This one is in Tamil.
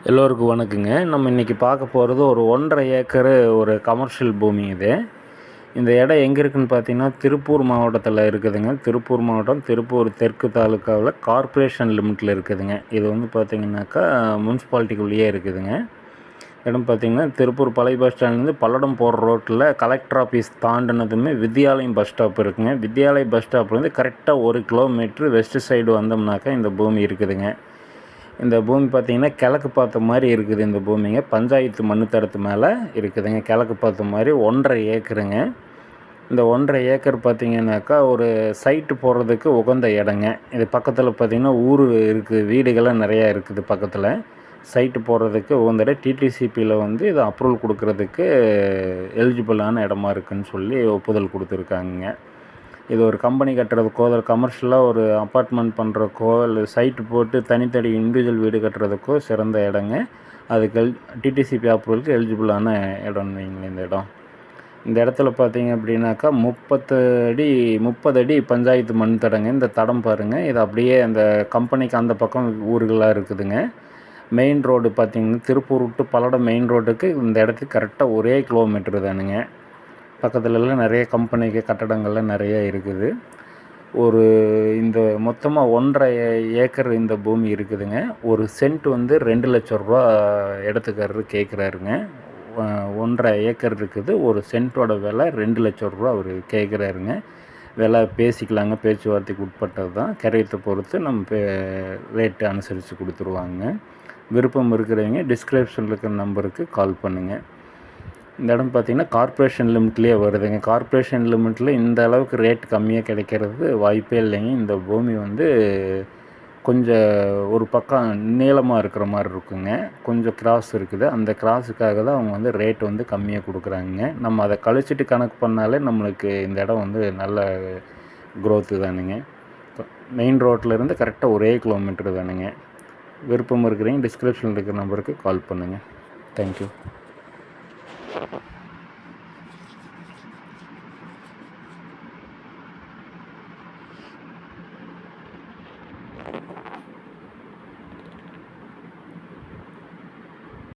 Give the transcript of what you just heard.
எல்லோருக்கும் வணக்கங்க. நம்ம இன்றைக்கி பார்க்க போகிறது ஒரு 1.5 ஏக்கரு ஒரு கமர்ஷியல் பூமி இது. இந்த இடம் எங்கே இருக்குதுன்னு பார்த்தீங்கன்னா, திருப்பூர் மாவட்டத்தில் இருக்குதுங்க. திருப்பூர் மாவட்டம், திருப்பூர் தெற்கு தாலுக்காவில் கார்ப்பரேஷன் லிமிட்டில் இருக்குதுங்க. இது வந்து பார்த்திங்கனாக்கா முனிசிபாலிட்டிக்குள்ளேயே இருக்குதுங்க. இடம் பார்த்திங்கன்னா, திருப்பூர் பழைய பஸ் ஸ்டாண்ட்லேருந்து பல்லடம் போகிற ரோட்டில் collector office தாண்டினதுமே Vidyalayam bus stop இருக்குதுங்க. வித்யாலயம் பஸ் ஸ்டாப்லேருந்து கரெக்டாக 1 கிலோமீட்ரு வெஸ்ட் சைடு வந்தோம்னாக்கா இந்த பூமி இருக்குதுங்க. இந்த பூமி பார்த்திங்கன்னா கிழக்கு பார்த்த மாதிரி இருக்குது. இந்த பூமிங்க பஞ்சாயத்து மண்ணு தரத்து மேலே இருக்குதுங்க. கிழக்கு பார்த்த மாதிரி 1.5 ஏக்கருங்க. இந்த 1.5 ஏக்கர் பார்த்திங்கனாக்கா ஒரு சைட்டு போடுறதுக்கு உகந்த இடங்க. இது பக்கத்தில் பார்த்திங்கன்னா ஊர் இருக்குது, வீடுகள்லாம் நிறையா இருக்குது பக்கத்தில். சைட்டு போடுறதுக்கு உகந்த இடம். டிடிசிபியில் வந்து இதை அப்ரூவல் கொடுக்குறதுக்கு எலிஜிபிளான இடமா இருக்குதுன்னு சொல்லி ஒப்புதல் கொடுத்துருக்காங்க. இது ஒரு கம்பெனி கட்டுறதுக்கோ, ஒரு கமர்ஷியலாக ஒரு அப்பார்ட்மெண்ட் பண்ணுறக்கோ, இல்லை சைட்டு போட்டு தனித்தனி இண்டிவிஜுவல் வீடு கட்டுறதுக்கோ சிறந்த இடங்க. அதுக்கு டிடிசிபி அப்ரூவலுக்கு எலிஜிபிளான இடம்னு வைங்களேன் இந்த இடம். இந்த இடத்துல பார்த்தீங்க அப்படின்னாக்கா 30 அடி பஞ்சாயத்து மண் தடங்க. இந்த தடம் பாருங்கள், இது அப்படியே அந்த கம்பெனிக்கு அந்த பக்கம் ஊர்களாக இருக்குதுங்க. மெயின் ரோடு பார்த்திங்கன்னா திருப்பூர் விட்டு பல்லடம் மெயின் ரோட்டுக்கு இந்த இடத்துக்கு கரெக்டாக 1 கிலோமீட்டர் தானுங்க. பக்கத்துலலாம் நிறைய கம்பெனிக்கு கட்டடங்கள்லாம் நிறையா இருக்குது. இந்த மொத்தமாக 1.5 ஏக்கர் இந்த பூமி இருக்குதுங்க. ஒரு சென்ட் வந்து 2 லட்சம் ரூபா இடத்துக்காரரு கேட்குறாருங்க. 1.5 ஏக்கர் இருக்குது. ஒரு சென்ட்டோட விலை 2 லட்சம் ரூபா அவர் கேட்குறாருங்க. விலை பேசிக்கலாங்க, பேச்சுவார்த்தைக்கு உட்பட்டது தான். கிரயத்தை பொறுத்து நம்ம ரேட்டு அனுசரித்து கொடுத்துருவாங்க. விருப்பம் இருக்கிறவங்க டிஸ்கிரிப்ஷனில் இருக்கிற நம்பருக்கு கால் பண்ணுங்கள். இந்த இடம் பார்த்திங்கன்னா கார்ப்பரேஷன் லிமிட்லேயே வருதுங்க. கார்ப்பரேஷன் லிமிட்டில் இந்த அளவுக்கு ரேட் கம்மியாக கிடைக்கிறது வாய்ப்பே இல்லைங்க. இந்த பூமி வந்து கொஞ்சம் ஒரு பக்கம் நீளமாக இருக்கிற மாதிரி இருக்குங்க. கொஞ்சம் கிராஸ் இருக்குது. அந்த கிராஸுக்காக தான் அவங்க வந்து ரேட் வந்து கம்மியாக கொடுக்குறாங்க. நம்ம அதை கழிச்சிட்டு கணக்கு பண்ணாலே நம்மளுக்கு இந்த இடம் வந்து நல்ல க்ரோத்து தானுங்க. மெயின் ரோட்டிலேருந்து கரெக்டாக 1 கிலோமீட்டர் தானுங்க. விருப்பம் இருக்கிறவங்க டிஸ்கிரிப்ஷனில் இருக்கிற நம்பருக்கு கால் பண்ணுங்கள். தேங்க்யூ.